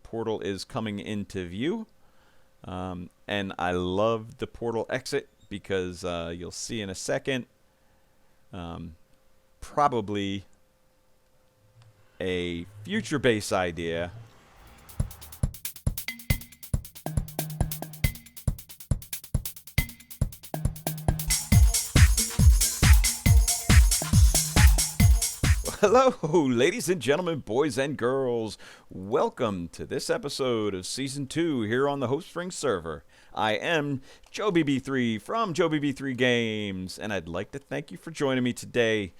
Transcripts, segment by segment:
portal is coming into view. And I love the portal exit because you'll see in a second, probably a future base idea. Hello, ladies and gentlemen, boys and girls. Welcome to this episode of Season 2 here on the HopeSpring server. I am JoeBB3 from JoeBB3 Games, and I'd like to thank you for joining me today.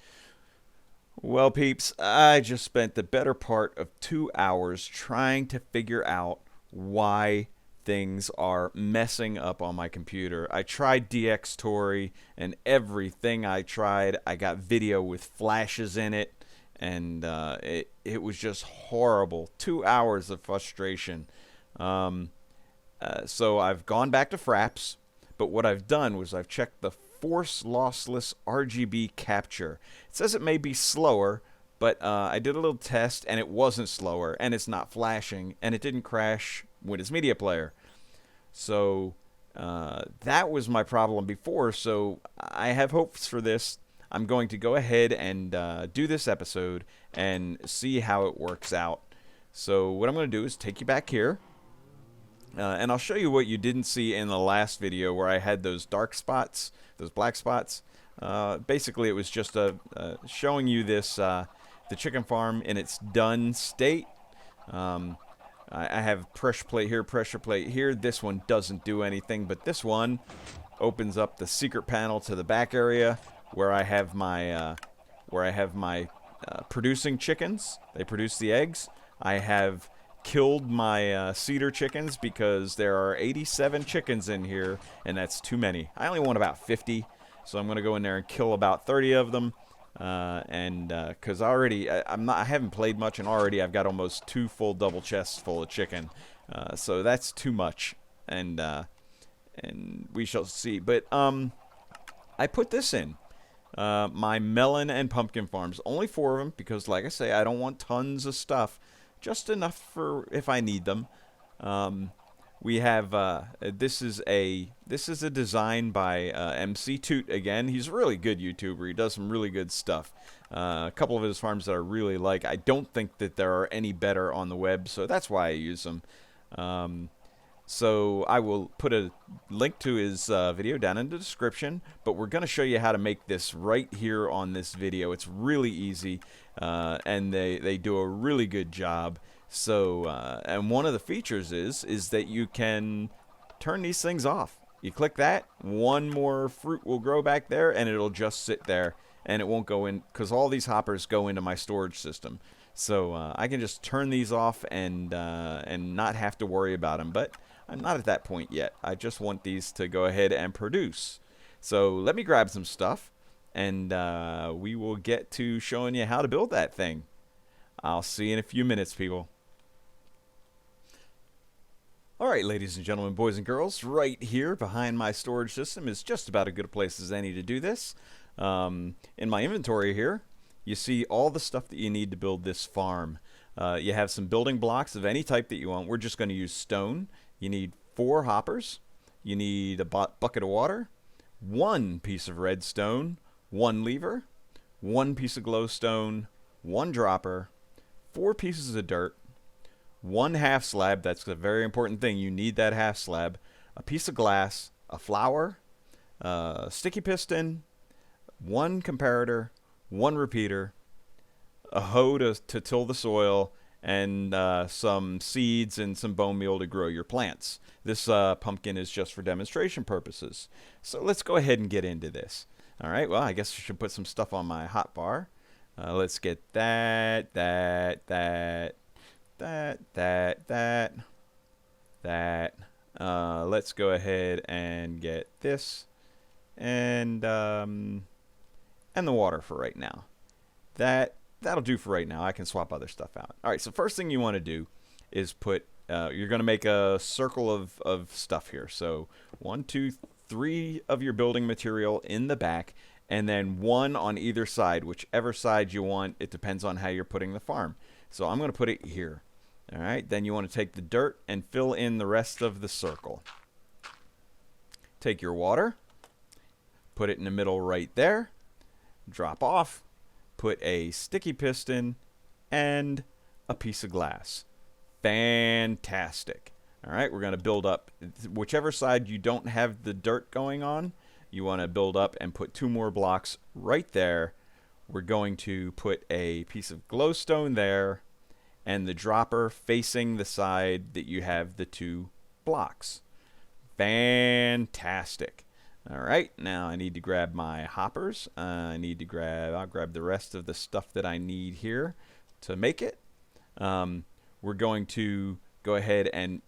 Well, peeps, I just spent the better part of 2 hours trying to figure out why things are messing up on my computer. I tried DxTory, and everything I tried, I got video with flashes in it. And it was just horrible. 2 hours of frustration. So I've gone back to Fraps, but what I've done was I've checked the force lossless RGB capture. It says it may be slower, but I did a little test and it wasn't slower, and it's not flashing, and it didn't crash Windows Media Player. So that was my problem before, so I have hopes for this. I'm going to go ahead and do this episode and see how it works out. So what I'm going to do is take you back here, and I'll show you what you didn't see in the last video where I had those dark spots, those black spots. Basically, it was just showing you this the chicken farm in its done state. I have pressure plate here. This one doesn't do anything, but this one opens up the secret panel to the back area, where I have my producing chickens. They produce the eggs. I have killed my cedar chickens because there are 87 chickens in here, and that's too many. I only want about 50, so I'm going to go in there and kill about 30 of them. Because I haven't played much, and already I've got almost 2 full double chests full of chicken. So that's too much, and we shall see. But I put this in. My melon and pumpkin farms. Only 4 of them because, like I say, I don't want tons of stuff. Just enough for if I need them. We have this is a design by MC Toot again. He's a really good YouTuber. He does some really good stuff. A couple of his farms that I really like. I don't think that there are any better on the web, so that's why I use them. So I will put a link to his video down in the description, but we're going to show you how to make this right here on this video. It's really easy, and they do a really good job. So, and one of the features is that you can turn these things off. You click that, one more fruit will grow back there, and it'll just sit there, and it won't go in, because all these hoppers go into my storage system. So I can just turn these off and not have to worry about them. But I'm not at that point yet. I just want these to go ahead and produce. So let me grab some stuff, and we will get to showing you how to build that thing. I'll see you in a few minutes, people. Alright, ladies and gentlemen, boys and girls, right here behind my storage system is just about as good a place as any to do this. In my inventory here, you see all the stuff that you need to build this farm. You have some building blocks of any type that you want. We're just going to use stone. You need 4 hoppers. You need a bucket of water, 1 piece of redstone, 1 lever, 1 piece of glowstone, 1 dropper, 4 pieces of dirt, 1 half slab. That's a very important thing. You need that half slab. A piece of glass, a flower, a sticky piston, 1 comparator, 1 repeater, a hoe to till the soil, and some seeds and some bone meal to grow your plants. This pumpkin is just for demonstration purposes. So let's go ahead and get into this. All right, well, I guess I should put some stuff on my hot bar. Let's get that. Let's go ahead and get this, and the water for right now. That'll do for right now. I can swap other stuff out. All right, so first thing you want to do is put, you're going to make a circle of stuff here. So 1, 2, 3 of your building material in the back, and then 1 on either side, whichever side you want. It depends on how you're putting the farm. So I'm going to put it here. All right, then you want to take the dirt and fill in the rest of the circle. Take your water, put it in the middle right there, drop off, put a sticky piston and a piece of glass. Fantastic. All right, we're going to build up whichever side you don't have the dirt going on. You want to build up and put 2 more blocks right there. We're going to put a piece of glowstone there and the dropper facing the side that you have the 2 blocks. Fantastic. All right, now I need to grab my hoppers. I'll grab the rest of the stuff that I need here to make it. We're going to go ahead and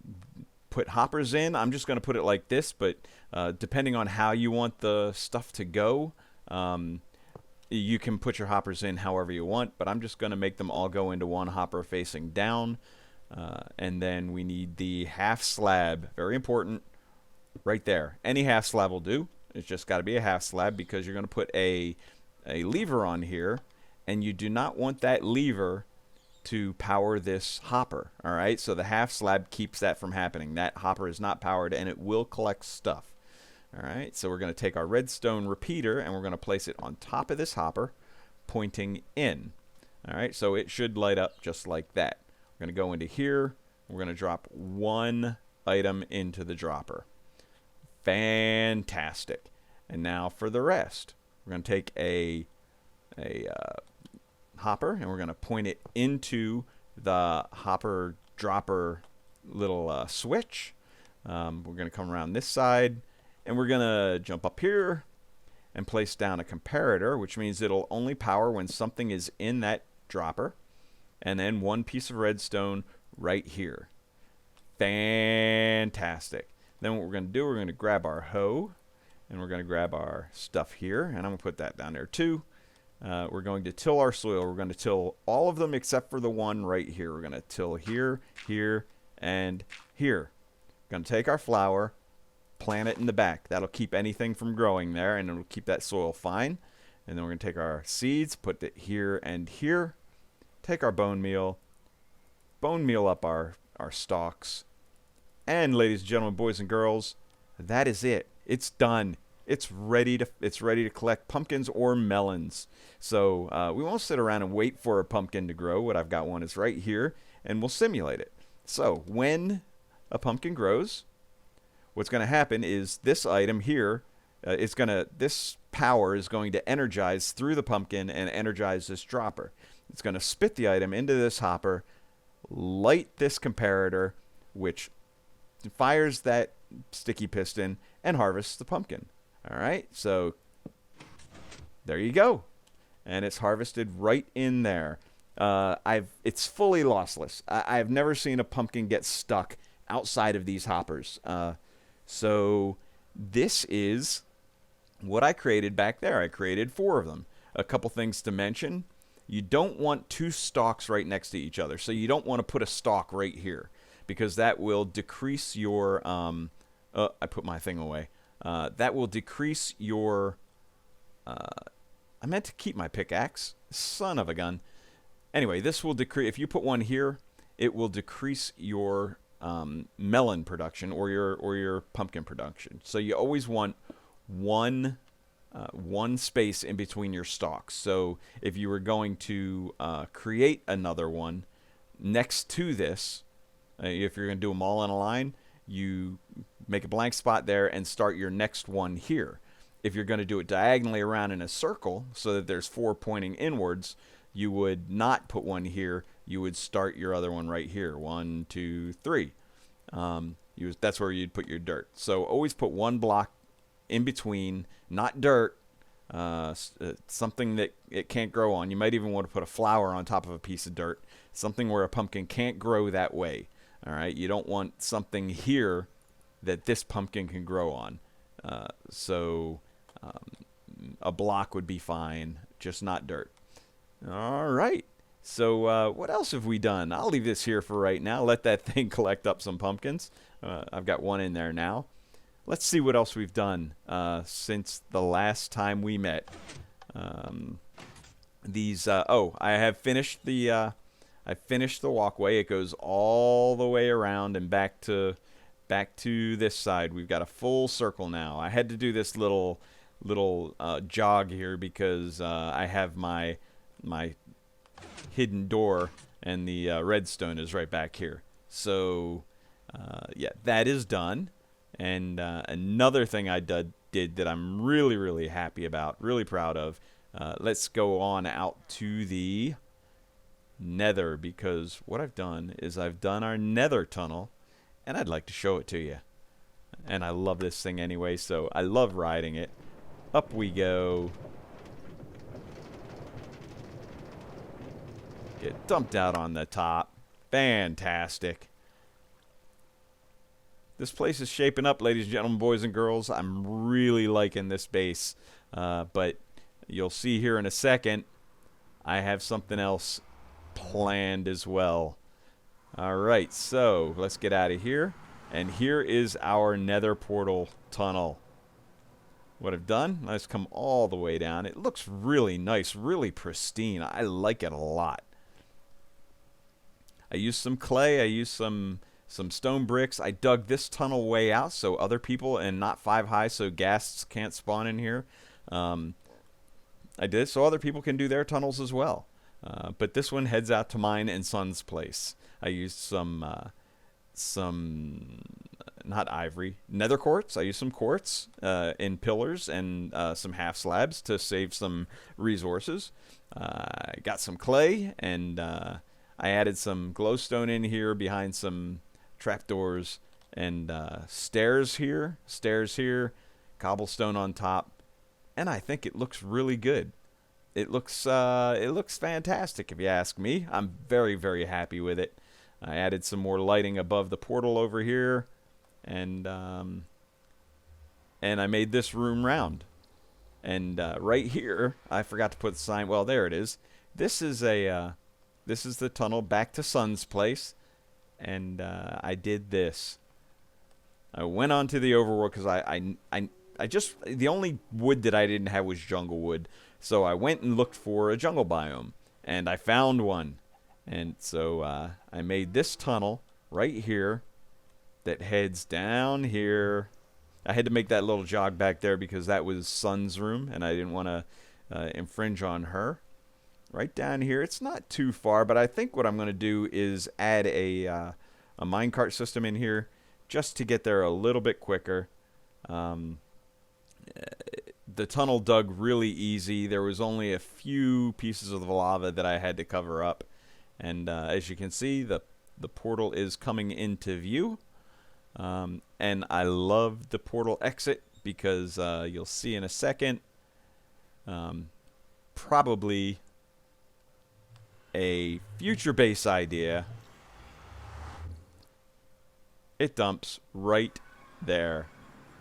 put hoppers in. I'm just going to put it like this, but depending on how you want the stuff to go, you can put your hoppers in however you want, but I'm just going to make them all go into one hopper facing down. And then we need the half slab, very important, right there. Any half slab will do. It's just got to be a half slab because you're going to put a lever on here, and you do not want that lever to power this hopper. All right, so the half slab keeps that from happening. That hopper is not powered, and it will collect stuff. All right, so we're going to take our redstone repeater, and we're going to place it on top of this hopper, pointing in. All right, so it should light up just like that. We're going to go into here. We're going to drop 1 item into the dropper. Fantastic. And now for the rest. We're going to take a hopper, and we're going to point it into the hopper dropper little switch. We're going to come around this side, and we're going to jump up here and place down a comparator, which means it'll only power when something is in that dropper, and then 1 piece of redstone right here. Fantastic. Then what we're going to do, we're going to grab our hoe, and we're going to grab our stuff here, and I'm going to put that down there too. We're going to till our soil. We're going to till all of them except for the one right here. We're going to till here, here, and here. We're going to take our flower, plant it in the back. That'll keep anything from growing there, and it'll keep that soil fine. And then we're going to take our seeds, put it here and here. Take our bone meal up our stalks. And ladies and gentlemen, boys and girls, that is it. It's done. It's ready to collect pumpkins or melons. So we won't sit around and wait for a pumpkin to grow. What I've got one is right here, and we'll simulate it. So when a pumpkin grows, what's going to happen is this item here, this power is going to energize through the pumpkin and energize this dropper. It's going to spit the item into this hopper, light this comparator, which fires that sticky piston and harvests the pumpkin. All right, so there you go, and it's harvested right in there. It's fully lossless. I've never seen a pumpkin get stuck outside of these hoppers. So this is what I created back there. I created 4 of them. A couple things to mention. You don't want 2 stalks right next to each other. So you don't want to put a stalk right here, because that will decrease your I put my thing away. That will decrease your I meant to keep my pickaxe. Son of a gun. Anyway, this will decrease. If you put one here, it will decrease your melon production or your pumpkin production. So you always want one space in between your stalks. So if you were going to create another one next to this, if you're going to do them all in a line, you make a blank spot there and start your next one here. If you're going to do it diagonally around in a circle so that there's 4 pointing inwards, you would not put one here. You would start your other one right here. 1, 2, 3. That's where you'd put your dirt. So always put 1 block in between, not dirt, something that it can't grow on. You might even want to put a flower on top of a piece of dirt, something where a pumpkin can't grow that way. All right, you don't want something here that this pumpkin can grow on. So a block would be fine, just not dirt. All right. So what else have we done? I'll leave this here for right now. Let that thing collect up some pumpkins. I've got one in there now. Let's see what else we've done since the last time we met. I have finished the I finished the walkway. It goes all the way around and back to this side. We've got a full circle now. I had to do this little jog here because I have my hidden door, and the redstone is right back here. So yeah, that is done. And another thing I did that I'm really happy about, really proud of. Let's go on out to the Nether, because what I've done is I've done our Nether tunnel, and I'd like to show it to you. And I love this thing anyway, so I love riding it. Up we go. Get dumped out on the top. Fantastic. This place is shaping up, ladies and gentlemen, boys and girls. I'm really liking this base. But you'll see here in a second, I have something else planned as well. Alright, so let's get out of here. And here is our Nether portal tunnel. What I've done, let's come all the way down. It looks really nice, really pristine. I like it a lot. I used some clay, I used some stone bricks. I dug this tunnel way out so other people, and not 5 high, so ghasts can't spawn in here. I did so other people can do their tunnels as well. But this one heads out to mine and Son's place. I used some not ivory, nether quartz. I used some quartz in pillars and some half slabs to save some resources. I got some clay, and I added some glowstone in here behind some trapdoors, and stairs here, cobblestone on top, and I think it looks really good. It looks fantastic if you ask me. I'm very happy with it. I added some more lighting above the portal over here, and I made this room round. And right here, I forgot to put the sign. Well, there it is. This is the tunnel back to Son's place, and I did this. I went onto the overworld because I just, the only wood that I didn't have was jungle wood, so I went and looked for a jungle biome, and I found one. And so I made this tunnel right here that heads down here. I had to make that little jog back there because that was Son's room, and I didn't want to infringe on her. Right down here. It's not too far, but I think what I'm going to do is add a minecart system in here just to get there a little bit quicker. The tunnel dug really easy. There was only a few pieces of lava that I had to cover up. And as you can see, the portal is coming into view. And I love the portal exit because you'll see in a second, probably a future base idea. It dumps right there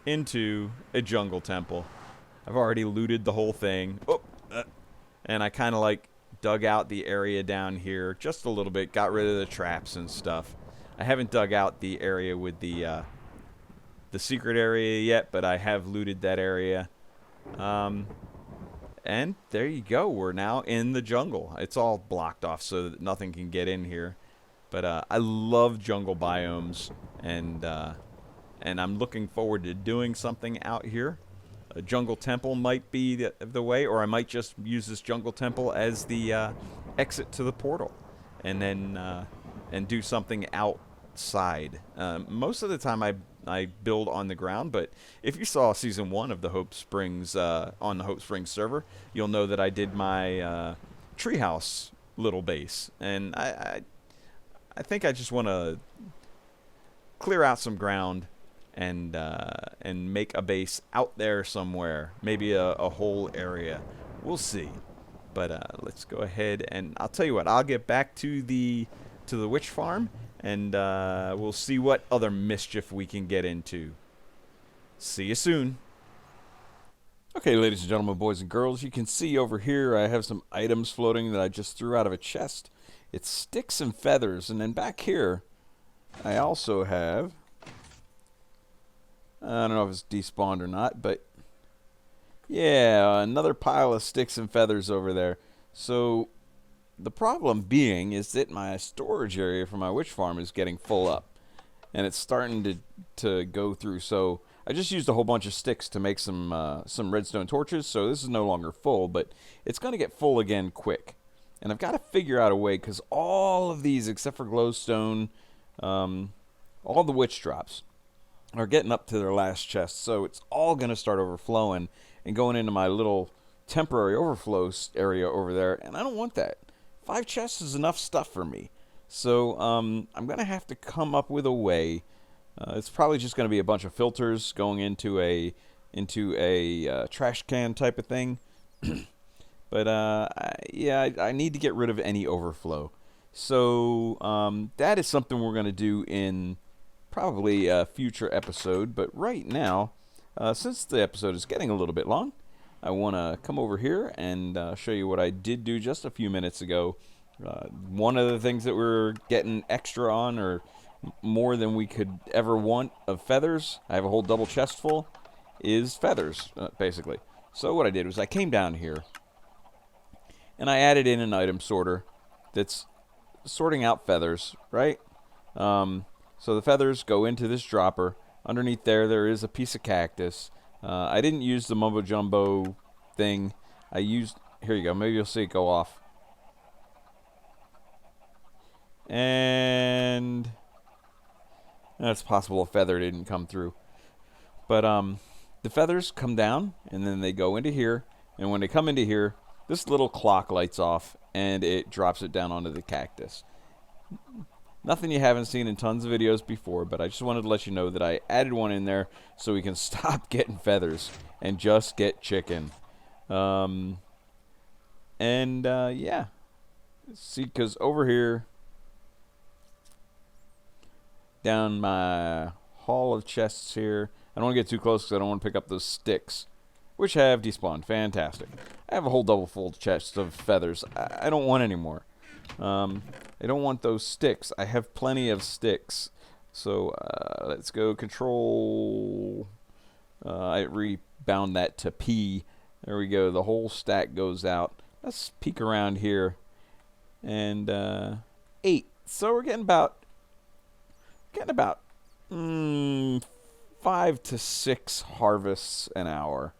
into a jungle temple. I've already looted the whole thing. And I kind of like dug out the area down here just a little bit, got rid of the traps and stuff. I haven't dug out the area with the secret area yet, but I have looted that area. And there you go. We're now in the jungle. It's all blocked off so that nothing can get in here. But I love jungle biomes, and I'm looking forward to doing something out here. A jungle temple might be the way, or I might just use this jungle temple as the exit to the portal, and then and do something outside. Most of the time I build on the ground, but if you saw Season 1 of the Hope Springs on the Hope Springs server, you'll know that I did my treehouse little base, and I think I just want to clear out some ground and make a base out there somewhere, maybe a whole area. We'll see. But let's go ahead, and I'll tell you what, I'll get back to the witch farm, and we'll see what other mischief we can get into. See you soon. Okay, ladies and gentlemen, boys and girls, you can see over here I have some items floating that I just threw out of a chest. It's sticks and feathers, and then back here I also have, I don't know if it's despawned or not, but yeah, another pile of sticks and feathers over there. So The problem being is that my storage area for my witch farm is getting full up, and it's starting to go through. So I just used a whole bunch of sticks to make some redstone torches. So this is no longer full, but it's going to get full again quick. And I've got to figure out a way, because all of these, except for glowstone, all the witch drops are getting up to their last chest. So it's all going to start overflowing and going into my little temporary overflow area over there. And I don't want that. 5 chests is enough stuff for me. So I'm going to have to come up with a way. It's probably just going to be a bunch of filters going into a trash can type of thing. But I need to get rid of any overflow. So that is something we're going to do in probably a future episode. But right now, since the episode is getting a little bit long, I want to come over here and show you what I did do just a few minutes ago. One of the things that we're getting extra on, or more than we could ever want, of feathers, I have a whole double chest full, is feathers, basically. So what I did was I came down here, and I added in an item sorter that's sorting out feathers, right? So the feathers go into this dropper. Underneath there is a piece of cactus. I didn't use the mumbo jumbo thing. I used, here you go, maybe you'll see it go off. And it's possible a feather didn't come through. But the feathers come down, and then they go into here. And when they come into here, this little clock lights off, and it drops it down onto the cactus. Nothing you haven't seen in tons of videos before, but I just wanted to let you know that I added one in there so we can stop getting feathers and just get chicken. Yeah. See, because over here, down my hall of chests here, I don't want to get too close because I don't want to pick up those sticks, which have despawned. Fantastic. I have a whole double full chest of feathers. I don't want any more. I don't want those sticks. I have plenty of sticks. So let's go control. I rebound that to P. There we go. The whole stack goes out. Let's peek around here. And 8. So we're getting about 5 to 6 harvests an hour.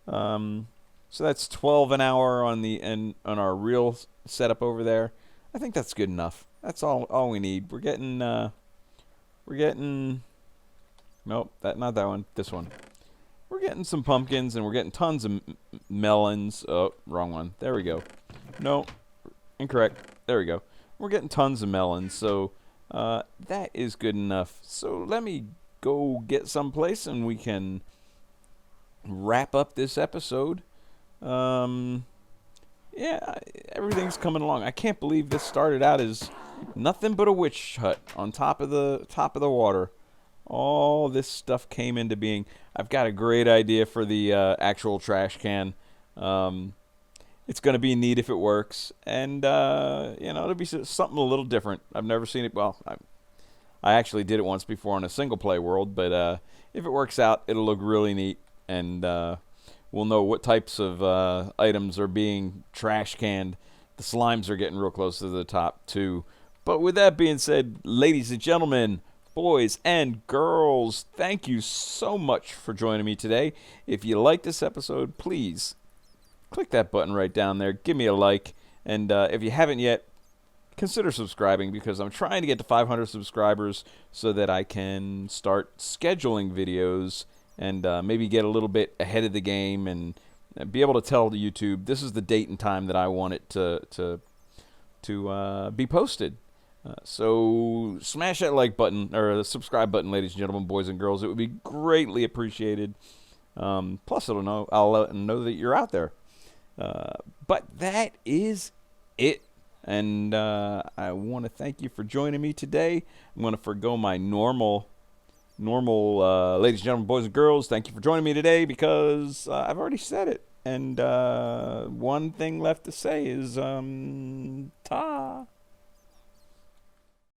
So that's 12 an hour on our real setup over there. I think that's good enough. That's all we need. We're getting nope, not that one, this one. We're getting some pumpkins, and we're getting tons of melons. Oh, wrong one. There we go. No, incorrect. There we go. We're getting tons of melons, so that is good enough. So let me go get someplace, and we can wrap up this episode. Yeah, everything's coming along. I can't believe this started out as nothing but a witch hut on top of the water. All this stuff came into being. I've got a great idea for the actual trash can. It's going to be neat if it works, and it'll be something a little different. I've never seen it. Well, I actually did it once before on a single play world, but if it works out, it'll look really neat, and we'll know what types of items are being trash canned. The slimes are getting real close to the top too. But with that being said, ladies and gentlemen, boys and girls, thank you so much for joining me today. If you like this episode, please click that button right down there. Give me a like. And if you haven't yet, consider subscribing, because I'm trying to get to 500 subscribers so that I can start scheduling videos and maybe get a little bit ahead of the game and be able to tell YouTube this is the date and time that I want it to be posted. So smash that like button, or the subscribe button, ladies and gentlemen, boys and girls. It would be greatly appreciated. Plus, I'll let them know that you're out there. But that is it. And I want to thank you for joining me today. I'm going to forgo my normal, ladies and gentlemen, boys and girls, thank you for joining me today, because I've already said it. And one thing left to say is, ta.